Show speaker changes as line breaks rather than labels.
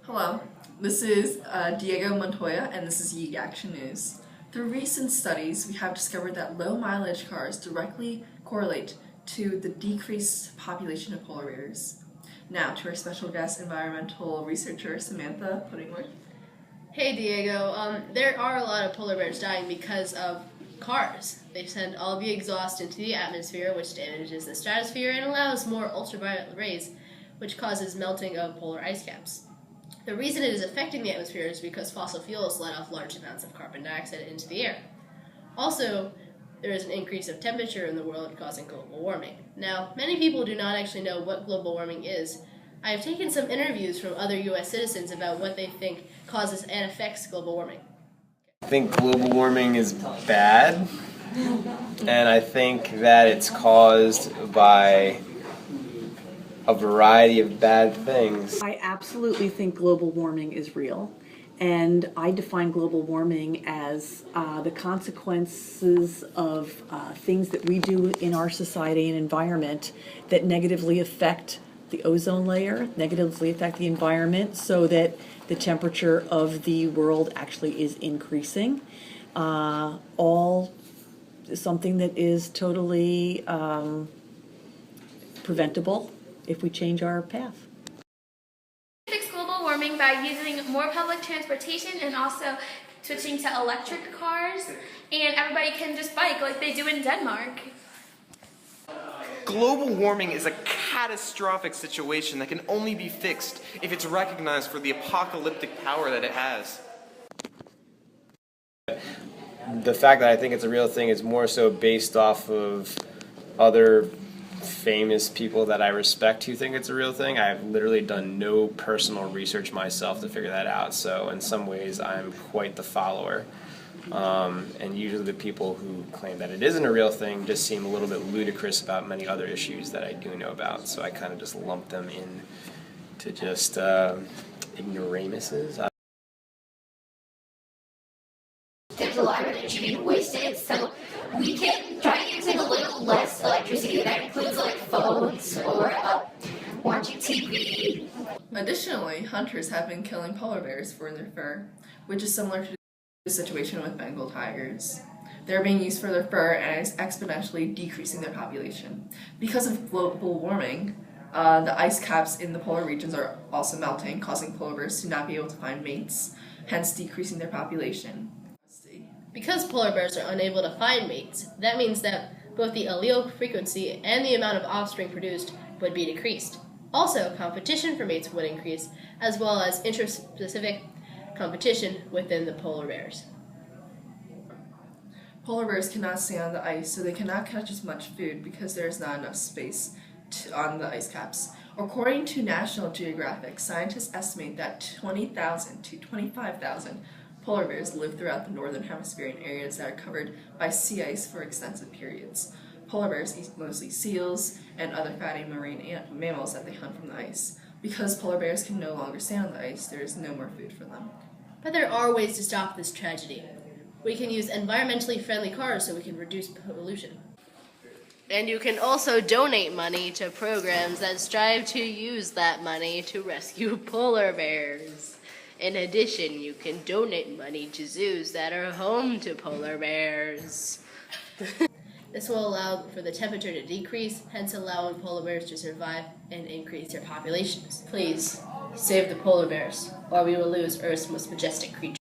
Hello, this is Diego Montoya, and this is Yeet Action News. Through recent studies, we have discovered that low mileage cars directly correlate to the decreased population of polar bears. Now, to our special guest, environmental researcher Samantha Puddingworth.
Hey Diego, there are a lot of polar bears dying because of cars. They send all the exhaust into the atmosphere, which damages the stratosphere and allows more ultraviolet rays, which causes melting of polar ice caps. The reason it is affecting the atmosphere is because fossil fuels let off large amounts of carbon dioxide into the air. Also, there is an increase of temperature in the world causing global warming. Now, many people do not actually know what global warming is. I have taken some interviews from other U.S. citizens about what they think causes and affects global warming.
I think global warming is bad, and I think that it's caused by a variety of bad things.
I absolutely think global warming is real, and I define global warming as the consequences of things that we do in our society and environment that negatively affect the ozone layer, negatively affect the environment, so that the temperature of the world actually is increasing. All something that is totally preventable if we change our path.
Fix global warming by using more public transportation and also switching to electric cars, and everybody can just bike like they do in Denmark.
Global warming is a catastrophic situation that can only be fixed if it's recognized for the apocalyptic power that it has.
The fact that I think it's a real thing is more so based off of other famous people that I respect who think it's a real thing. I've literally done no personal research myself to figure that out, so in some ways I'm quite the follower. And usually the people who claim that it isn't a real thing just seem a little bit ludicrous about many other issues that I do know about, so I kind of just lump them in to just ignoramuses.
There's a lot of energy being wasted, so we can try using a little less electricity. That includes like phones or watching TV.
Additionally, hunters have been killing polar bears for their fur, which is similar to the situation with Bengal tigers. They're being used for their fur and is exponentially decreasing their population. Because of global warming, the ice caps in the polar regions are also melting, causing polar bears to not be able to find mates, hence decreasing their population.
Because polar bears are unable to find mates, that means that both the allele frequency and the amount of offspring produced would be decreased. Also, competition for mates would increase, as well as interspecific competition within the polar bears.
Polar bears cannot stay on the ice, so they cannot catch as much food because there is not enough space on the ice caps. According to National Geographic, scientists estimate that 20,000 to 25,000 polar bears live throughout the northern hemisphere in areas that are covered by sea ice for extensive periods. Polar bears eat mostly seals and other fatty marine mammals that they hunt from the ice. Because polar bears can no longer stand on the ice, there is no more food for them.
But there are ways to stop this tragedy. We can use environmentally friendly cars so we can reduce pollution. And you can also donate money to programs that strive to use that money to rescue polar bears. In addition, you can donate money to zoos that are home to polar bears. This will allow for the temperature to decrease, hence allowing polar bears to survive and increase their populations. Please, save the polar bears, or we will lose Earth's most majestic creature.